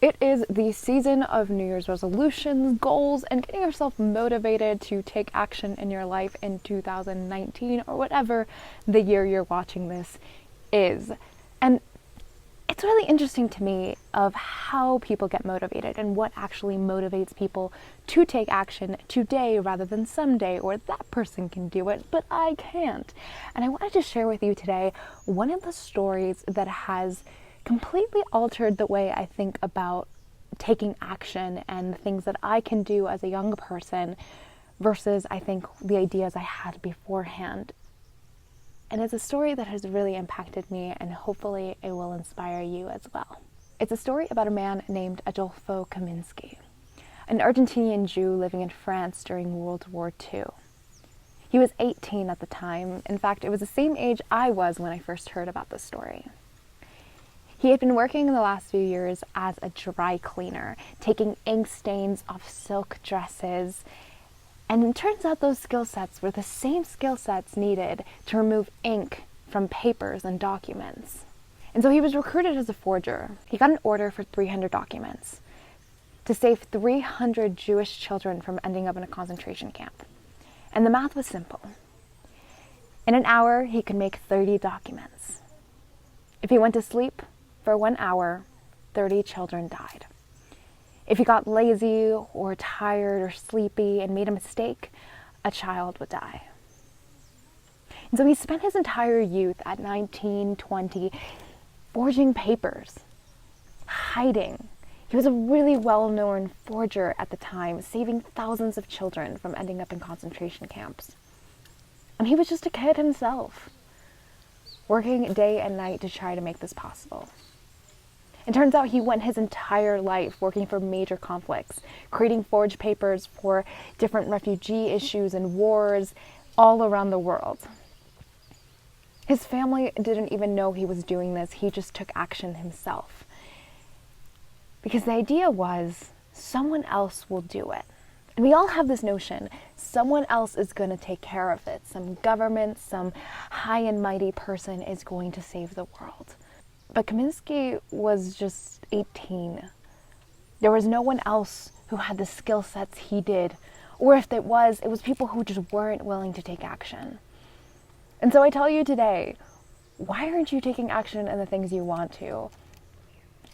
It is the season of New Year's resolutions, goals, and getting yourself motivated to take action in your life in 2019 or whatever the year you're watching this is. And it's really interesting to me of how people get motivated and what actually motivates people to take action today rather than someday, or that person can do it, but I can't. And I wanted to share with you today one of the stories that has completely altered the way I think about taking action and the things that I can do as a young person versus I think the ideas I had beforehand. And it's a story that has really impacted me, and hopefully it will inspire you as well. It's a story about a man named Adolfo, an Argentinian Jew living in France during World War II. He was 18 at the time. In fact, it was the same age I was when I first heard about this story. He had been working in the last few years as a dry cleaner, taking ink stains off silk dresses. And it turns out those skill sets were the same skill sets needed to remove ink from papers and documents. And so he was recruited as a forger. He got an order for 300 documents to save 300 Jewish children from ending up in a concentration camp. And the math was simple. In an hour, he could make 30 documents. If he went to sleep for 1 hour, 30 children died. If he got lazy or tired or sleepy and made a mistake, a child would die. And so he spent his entire youth at 19, 20, forging papers, hiding. He was a really well-known forger at the time, saving thousands of children from ending up in concentration camps. And he was just a kid himself, working day and night to try to make this possible. It turns out he went his entire life working for major conflicts, creating forged papers for different refugee issues and wars all around the world. His family didn't even know he was doing this. He just took action himself. Because the idea was, someone else will do it. And we all have this notion, someone else is going to take care of it. Some government, some high and mighty person is going to save the world. But Kaminsky was just 18. There was no one else who had the skill sets he did. Or if it was people who just weren't willing to take action. And so I tell you today, why aren't you taking action in the things you want to?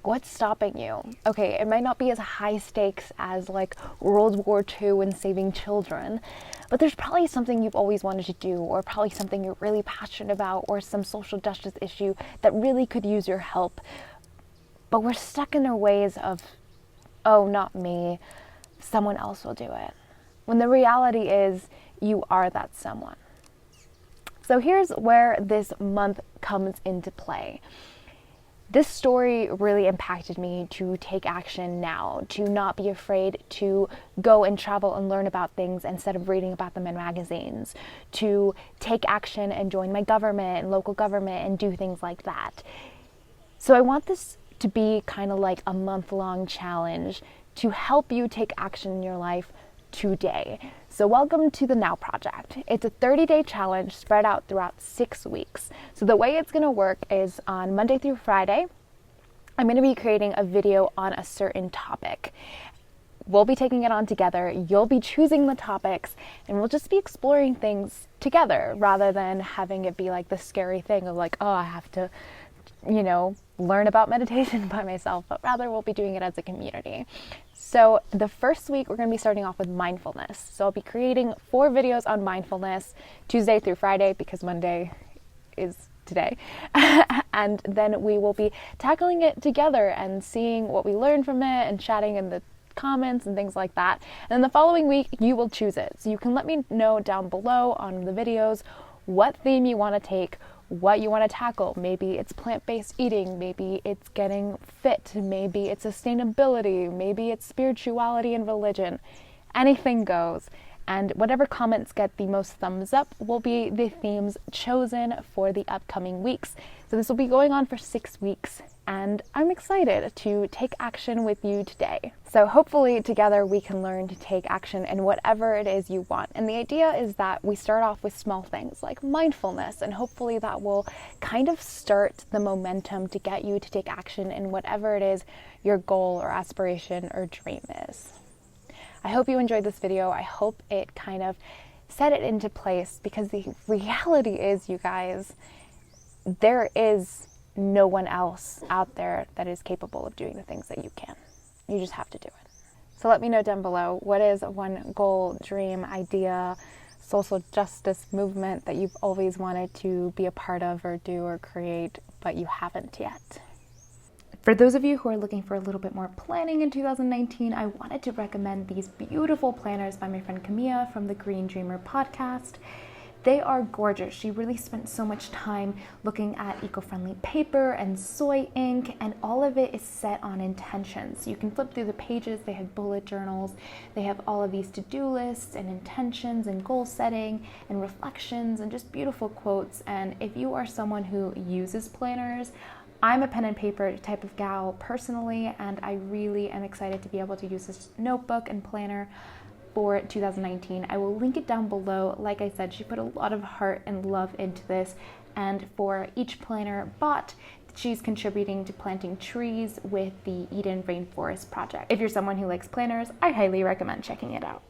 What's stopping you? Okay, it might not be as high stakes as like World War II and saving children, but there's probably something you've always wanted to do, or probably something you're really passionate about, or some social justice issue that really could use your help. But we're stuck in our ways of, oh, not me, someone else will do it. When the reality is, you are that someone. So here's where this month comes into play. This story really impacted me to take action now, to not be afraid to go and travel and learn about things instead of reading about them in magazines, to take action and join my government and local government and do things like that. So I want this to be kind of like a month-long challenge to help you take action in your life today. So welcome to the Now Project. It's a 30-day challenge spread out throughout 6 weeks. So the way it's going to work is on Monday through Friday, I'm going to be creating a video on a certain topic. We'll be taking it on together. You'll be choosing the topics, and we'll just be exploring things together rather than having it be like the scary thing of like, oh, I have to, learn about meditation by myself, but rather we'll be doing it as a community. So the first week, we're going to be starting off with mindfulness. So I'll be creating 4 videos on mindfulness, Tuesday through Friday, because Monday is today. And then we will be tackling it together and seeing what we learned from it and chatting in the comments and things like that. And then the following week, you will choose it. So you can let me know down below on the videos what theme you want to take, what you want to tackle. Maybe it's plant-based eating, maybe it's getting fit, maybe it's sustainability, maybe it's spirituality and religion. Anything goes. And whatever comments get the most thumbs up will be the themes chosen for the upcoming weeks. So this will be going on for 6 weeks. and I'm excited to take action with you today. So hopefully together we can learn to take action in whatever it is you want. And the idea is that we start off with small things like mindfulness, and hopefully that will kind of start the momentum to get you to take action in whatever it is your goal or aspiration or dream is. I hope you enjoyed this video. I hope it kind of set it into place, because the reality is, you guys, there is no one else out there that is capable of doing the things that you can. You just have to do it. So let me know down below, what is one goal, dream, idea, social justice movement that you've always wanted to be a part of or do or create, but you haven't yet? For those of you who are looking for a little bit more planning in 2019, I wanted to recommend these beautiful planners by my friend Camilla from the Green Dreamer podcast. They are gorgeous. She really spent so much time looking at eco-friendly paper and soy ink, and all of it is set on intentions. You can flip through the pages. They have bullet journals. They have all of these to-do lists and intentions and goal setting and reflections and just beautiful quotes. And if you are someone who uses planners, I'm a pen and paper type of gal personally, and I really am excited to be able to use this notebook and planner for 2019. I will link it down below. Like I said, she put a lot of heart and love into this, and for each planner bought, she's contributing to planting trees with the Eden Rainforest Project. If you're someone who likes planners, I highly recommend checking it out.